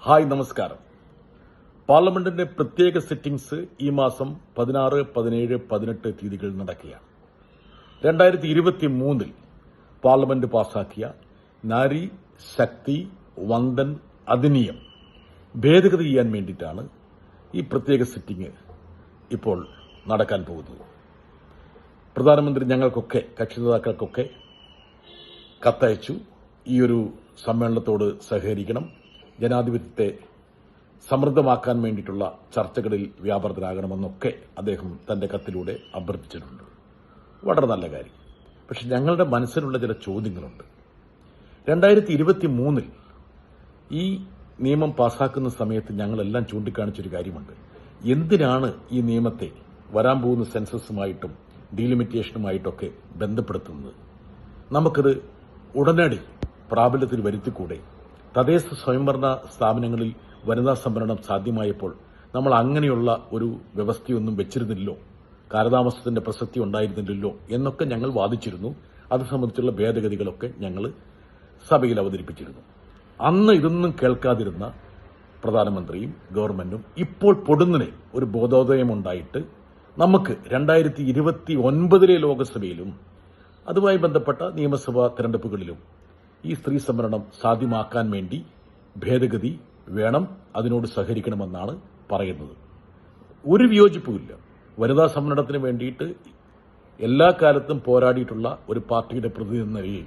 Hi, നമസ്കാരം. പാർലമെന്റിന്റെ പ്രത്യേക സിറ്റിംഗ്സ് ഈ മാസം 16, 17, 18 തീയതികളിൽ നടക്കുകയാണ്. 2023 പാർലമെന്റ് പാസാക്കിയ നാരി ശക്തി വന്ദൻ അധിനിയം ഭേദഗതി ചെയ്യാൻ വേണ്ടിയിട്ടാണ് ഈ പ്രത്യേക സിറ്റിംഗ് ഇപ്പോൾ നടക്കാൻ പോകുന്നത്. പ്രധാനമന്ത്രി ഞങ്ങൾക്കൊക്കെ, കക്ഷി നേതാക്കൾക്കൊക്കെ കത്തയച്ചു. ഈ ഒരു സമ്മേളനത്തോട് സഹകരിക്കണം, ജനാധിപത്യത്തെ സമൃദ്ധമാക്കാൻ വേണ്ടിയിട്ടുള്ള ചർച്ചകളിൽ വ്യാപൃതരാകണമെന്നൊക്കെ അദ്ദേഹം തന്റെ കത്തിലൂടെ അഭ്യർത്ഥിച്ചിട്ടുണ്ട്. വളരെ നല്ല കാര്യം. പക്ഷെ ഞങ്ങളുടെ മനസ്സിലുള്ള ചില ചോദ്യങ്ങളുണ്ട്. 2023 ഈ നിയമം പാസാക്കുന്ന സമയത്ത് ഞങ്ങളെല്ലാം ചൂണ്ടിക്കാണിച്ചൊരു കാര്യമുണ്ട്. എന്തിനാണ് ഈ നിയമത്തെ വരാൻ പോകുന്ന സെൻസസുമായിട്ടും ഡീലിമിറ്റേഷനുമായിട്ടൊക്കെ ബന്ധപ്പെടുത്തുന്നത്? നമുക്കത് ഉടനടി പ്രാബല്യത്തിൽ വരുത്തിക്കൂടെ? തദ്ദേശ സ്വയംഭരണ സ്ഥാപനങ്ങളിൽ വനിതാ സംവരണം സാധ്യമായപ്പോൾ നമ്മൾ അങ്ങനെയുള്ള ഒരു വ്യവസ്ഥയൊന്നും വെച്ചിരുന്നില്ലല്ലോ, കാലതാമസത്തിന്റെ പ്രസക്തി ഉണ്ടായിരുന്നില്ലല്ലോ എന്നൊക്കെ ഞങ്ങൾ വാദിച്ചിരുന്നു. അത് സംബന്ധിച്ചുള്ള ഭേദഗതികളൊക്കെ ഞങ്ങൾ സഭയിൽ അവതരിപ്പിച്ചിരുന്നു. അന്ന് ഇതൊന്നും കേൾക്കാതിരുന്ന പ്രധാനമന്ത്രിയും ഗവൺമെന്റും ഇപ്പോൾ പൊടുന്നനെ ഒരു ബോധോദയമുണ്ടായിട്ട് നമുക്ക് 2029 ലോക്സഭയിലും അതുമായി ബന്ധപ്പെട്ട നിയമസഭാ തെരഞ്ഞെടുപ്പുകളിലും ഈ സ്ത്രീ സംവരണം സാധ്യമാക്കാൻ വേണ്ടി ഭേദഗതി വേണം, അതിനോട് സഹകരിക്കണമെന്നാണ് പറയുന്നത്. ഒരു വിയോജിപ്പുമില്ല. വനിതാ സംവരണത്തിന് വേണ്ടിയിട്ട് എല്ലാ കാലത്തും പോരാടിയിട്ടുള്ള ഒരു പാർട്ടിയുടെ പ്രതിനിധി എന്ന നിലയിൽ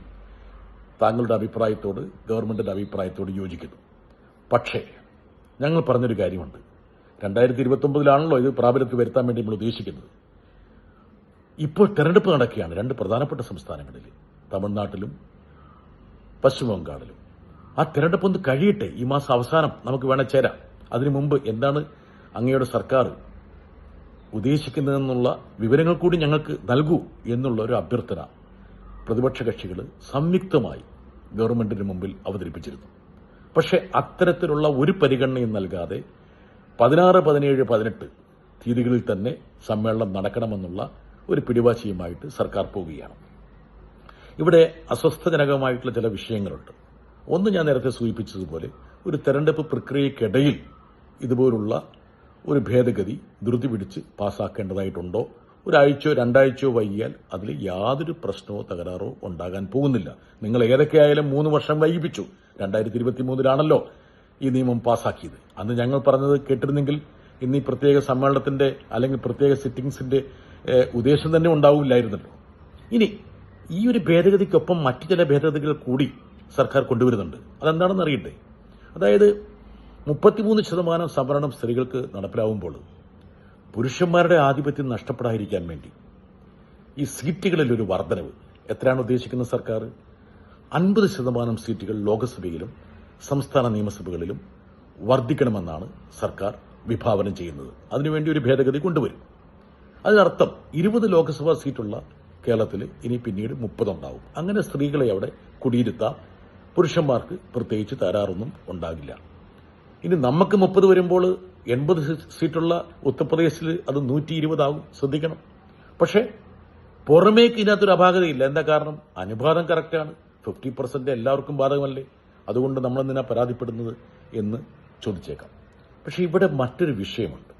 താങ്കളുടെ അഭിപ്രായത്തോട്, ഗവൺമെന്റിന്റെ അഭിപ്രായത്തോട് യോജിക്കുന്നു. പക്ഷേ ഞങ്ങൾ പറഞ്ഞൊരു കാര്യമുണ്ട്. 2029 ഇത് പ്രാബല്യത്തിൽ വരുത്താൻ വേണ്ടി നമ്മൾ ഉദ്ദേശിക്കുന്നത്. ഇപ്പോൾ തെരഞ്ഞെടുപ്പ് നടക്കുകയാണ് 2 പ്രധാനപ്പെട്ട സംസ്ഥാനങ്ങളിൽ, തമിഴ്നാട്ടിലും പശ്ചിമബംഗാളിലും. ആ തെരഞ്ഞെടുപ്പ് ഒന്ന് കഴിയട്ടെ, ഈ മാസം അവസാനം നമുക്ക് വേണേൽ ചേരാം. അതിനു മുമ്പ് എന്താണ് അങ്ങയുടെ സർക്കാർ ഉദ്ദേശിക്കുന്നതെന്നുള്ള വിവരങ്ങൾ കൂടി ഞങ്ങൾക്ക് നൽകൂ എന്നുള്ള ഒരു അഭ്യർത്ഥന പ്രതിപക്ഷ കക്ഷികൾ സംയുക്തമായി ഗവൺമെന്റിന് മുമ്പിൽ അവതരിപ്പിച്ചിരുന്നു. പക്ഷേ അത്തരത്തിലുള്ള ഒരു പരിഗണനയും നൽകാതെ 16, 17, 18 തീയതികളിൽ തന്നെ സമ്മേളനം നടക്കണമെന്നുള്ള ഒരു പിടിവാശിയുമായിട്ട് സർക്കാർ പോവുകയാണ്. ഇവിടെ അസ്വസ്ഥജനകമായിട്ടുള്ള ചില വിഷയങ്ങളുണ്ട്. ഒന്ന്, ഞാൻ നേരത്തെ സൂചിപ്പിച്ചതുപോലെ ഒരു തെരഞ്ഞെടുപ്പ് പ്രക്രിയയ്ക്കിടയിൽ ഇതുപോലുള്ള ഒരു ഭേദഗതി ധൃതി പിടിച്ച് പാസ്സാക്കേണ്ടതായിട്ടുണ്ടോ? ഒരാഴ്ചയോ 2 ആഴ്ചയോ വൈകിയാൽ അതിൽ യാതൊരു പ്രശ്നമോ തകരാറോ ഉണ്ടാകാൻ പോകുന്നില്ല. നിങ്ങൾ ഏതൊക്കെയായാലും 3 വർഷം വൈകിപ്പിച്ചു. 2023 ഈ നിയമം പാസ്സാക്കിയത്. അന്ന് ഞങ്ങൾ പറഞ്ഞത് കേട്ടിരുന്നെങ്കിൽ ഇന്ന് ഈ പ്രത്യേക സമ്മേളനത്തിന്റെ അല്ലെങ്കിൽ പ്രത്യേക സിറ്റിംഗ്സിന്റെ ഉദ്ദേശം തന്നെ ഉണ്ടാവില്ലായിരുന്നല്ലോ. ഇനി ഈ ഒരു ഭേദഗതിക്കൊപ്പം മറ്റു ചില ഭേദഗതികൾ കൂടി സർക്കാർ കൊണ്ടുവരുന്നുണ്ട്. അതെന്താണെന്ന് അറിയട്ടെ. അതായത് 33% സംവരണം സ്ത്രീകൾക്ക് നടപ്പിലാവുമ്പോൾ പുരുഷന്മാരുടെ ആധിപത്യം നഷ്ടപ്പെടാതിരിക്കാൻ വേണ്ടി ഈ സീറ്റുകളിൽ ഒരു വർധനവ്. എത്രയാണ് ഉദ്ദേശിക്കുന്നത് സർക്കാർ? 50% സീറ്റുകൾ ലോക്സഭയിലും സംസ്ഥാന നിയമസഭകളിലും വർദ്ധിക്കണമെന്നാണ് സർക്കാർ വിഭാവനം ചെയ്യുന്നത്. അതിനുവേണ്ടി ഒരു ഭേദഗതി കൊണ്ടുവരും. അതിനർത്ഥം 20 ലോക്സഭാ സീറ്റുള്ള കേരളത്തിൽ ഇനി പിന്നീട് 30 ഉണ്ടാവും. അങ്ങനെ സ്ത്രീകളെ അവിടെ കുടിയിരുത്താം. പുരുഷന്മാർക്ക് പ്രത്യേകിച്ച് തകരാറൊന്നും ഉണ്ടാകില്ല. ഇനി നമുക്ക് 30 വരുമ്പോൾ 80 സീറ്റുള്ള ഉത്തർപ്രദേശിൽ അത് 120 ആകും. ശ്രദ്ധിക്കണം. പക്ഷേ പുറമേക്ക് ഇതിനകത്തൊരു അപാകതയില്ല. എന്താ കാരണം? അനുപാതം കറക്റ്റാണ്. 50% എല്ലാവർക്കും ബാധകമല്ലേ? അതുകൊണ്ട് നമ്മളെന്തിനാ പരാതിപ്പെടുന്നത് എന്ന് ചോദിച്ചേക്കാം. പക്ഷെ ഇവിടെ മറ്റൊരു വിഷയമുണ്ട്.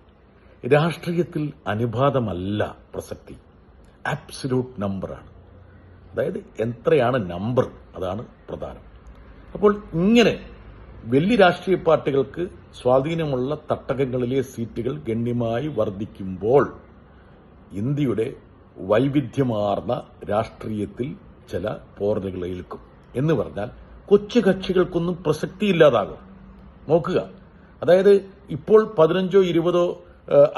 രാഷ്ട്രീയത്തിൽ അനുപാതമല്ല പ്രസക്തി, ആബ്സല്യൂട്ട് നമ്പറാണ്. അതായത് എത്രയാണ് നമ്പർ, അതാണ് പ്രധാനം. അപ്പോൾ ഇങ്ങനെ വലിയ രാഷ്ട്രീയ പാർട്ടികൾക്ക് സ്വാധീനമുള്ള തട്ടകങ്ങളിലെ സീറ്റുകൾ ഗണ്യമായി വർദ്ധിക്കുമ്പോൾ ഇന്ത്യയുടെ വൈവിധ്യമാർന്ന രാഷ്ട്രീയത്തിൽ ചില പോറലുകൾ ഏൽക്കും. എന്ന് പറഞ്ഞാൽ കൊച്ചു കക്ഷികൾക്കൊന്നും പ്രസക്തിയില്ലാതാകും. നോക്കുക, അതായത് ഇപ്പോൾ 15, 20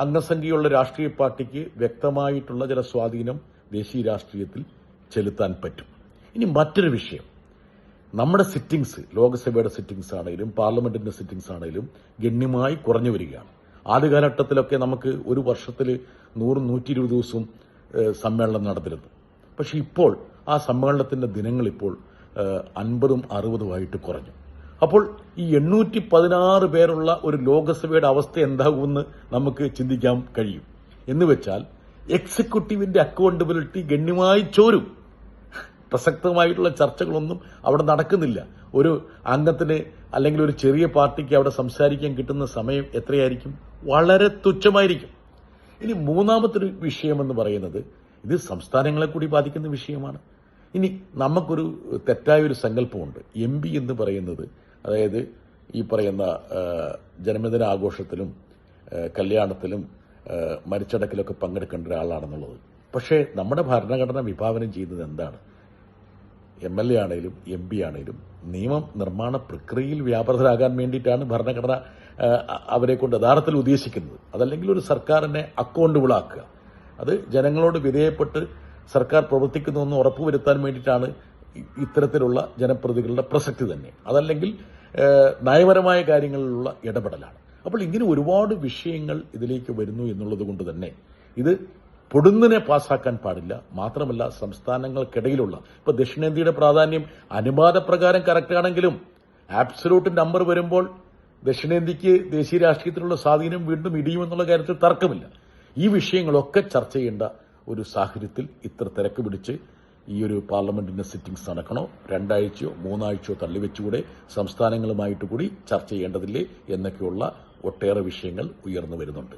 അംഗസംഖ്യയുള്ള രാഷ്ട്രീയ പാർട്ടിക്ക് വ്യക്തമായിട്ടുള്ള ചില സ്വാധീനം ദേശീയ രാഷ്ട്രീയത്തിൽ ചെലുത്താൻ പറ്റും. ഇനി മറ്റൊരു വിഷയം, നമ്മുടെ സിറ്റിംഗ്സ്, ലോക്സഭയുടെ സിറ്റിംഗ്സ് ആണെങ്കിലും പാർലമെന്റിന്റെ സിറ്റിംഗ്സ് ആണെങ്കിലും ഗണ്യമായി കുറഞ്ഞു വരികയാണ്. ആദ്യകാലഘട്ടത്തിലൊക്കെ നമുക്ക് ഒരു വർഷത്തിൽ 100, 120 ദിവസവും സമ്മേളനം നടന്നിരുന്നു. പക്ഷെ ഇപ്പോൾ ആ സമ്മേളനത്തിന്റെ ദിനങ്ങൾ ഇപ്പോൾ 50, 60 കുറഞ്ഞു. അപ്പോൾ ഈ 816 പേരുള്ള ഒരു ലോക്സഭയുടെ അവസ്ഥ എന്താകുമെന്ന് നമുക്ക് ചിന്തിക്കാൻ കഴിയും. എന്ന് വെച്ചാൽ എക്സിക്യൂട്ടീവിന്റെ അക്കൗണ്ടബിലിറ്റി ഗണ്യമായി ചോരും. പ്രസക്തമായിട്ടുള്ള ചർച്ചകളൊന്നും അവിടെ നടക്കുന്നില്ല. ഒരു അംഗത്തിന് അല്ലെങ്കിൽ ഒരു ചെറിയ പാർട്ടിക്ക് അവിടെ സംസാരിക്കാൻ കിട്ടുന്ന സമയം എത്രയായിരിക്കും? വളരെ തുച്ഛമായിരിക്കും. ഇനി മൂന്നാമത്തെ വിഷയമെന്ന് പറയുന്നത് ഇത് സംസ്ഥാനങ്ങളെ കൂടി ബാധിക്കുന്ന വിഷയമാണ്. ഇനി നമുക്കൊരു തെറ്റായൊരു സങ്കല്പമുണ്ട്. MP എന്ന് പറയുന്നത്, അതായത് ഈ പറയുന്ന ജന്മദിന ആഘോഷത്തിലും കല്യാണത്തിലും മരിച്ചടക്കിലൊക്കെ പങ്കെടുക്കേണ്ട ഒരാളാണെന്നുള്ളത്. പക്ഷേ നമ്മുടെ ഭരണഘടന വിഭാവനം ചെയ്യുന്നത് എന്താണ്? MLA ആണെങ്കിലും MP ആണെങ്കിലും നിയമം നിർമ്മാണ പ്രക്രിയയിൽ വ്യാപൃതരാകാൻ വേണ്ടിയിട്ടാണ് ഭരണഘടന അവരെ കൊണ്ട് യഥാർത്ഥത്തിൽ ഉദ്ദേശിക്കുന്നത്. അതല്ലെങ്കിൽ ഒരു സർക്കാരിനെ അക്കൗണ്ടബിൾ ആക്കുക, അത് ജനങ്ങളോട് വിധേയപ്പെട്ട് സർക്കാർ പ്രവർത്തിക്കുന്നുവെന്ന് ഉറപ്പുവരുത്താൻ വേണ്ടിയിട്ടാണ് ഇത്തരത്തിലുള്ള ജനപ്രതിനിധികളുടെ പ്രസക്തി തന്നെ. അതല്ലെങ്കിൽ നയപരമായ കാര്യങ്ങളിലുള്ള ഇടപെടലാണ്. അപ്പോൾ ഇങ്ങനെ ഒരുപാട് വിഷയങ്ങൾ ഇതിലേക്ക് വരുന്നു എന്നുള്ളത് കൊണ്ട് തന്നെ ഇത് പൊടുന്നിനെ പാസ്സാക്കാൻ പാടില്ല. മാത്രമല്ല സംസ്ഥാനങ്ങൾക്കിടയിലുള്ള ഇപ്പോൾ ദക്ഷിണേന്ത്യയുടെ പ്രാധാന്യം അനുപാതപ്രകാരം കറക്റ്റാണെങ്കിലും ആബ്സലൂട്ട് നമ്പർ വരുമ്പോൾ ദക്ഷിണേന്ത്യക്ക് ദേശീയ രാഷ്ട്രീയത്തിലുള്ള സ്വാധീനം വീണ്ടും ഇടിയുമെന്നുള്ള കാര്യത്തിൽ തർക്കമില്ല. ഈ വിഷയങ്ങളൊക്കെ ചർച്ച ചെയ്യേണ്ട ഒരു സാഹചര്യത്തിൽ ഇത്ര തിരക്ക് പിടിച്ച് ഈ ഒരു പാർലമെന്റിന്റെ സിറ്റിംഗ്സ് നടക്കണോ? 2 ആഴ്ചയോ 3 ആഴ്ചയോ തള്ളിവെച്ചുകൂടെ? സംസ്ഥാനങ്ങളുമായിട്ട് കൂടി ചർച്ച ചെയ്യേണ്ടതില്ലേ എന്നൊക്കെയുള്ള ഒട്ടേറെ വിഷയങ്ങൾ ഉയർന്നു വരുന്നുണ്ട്.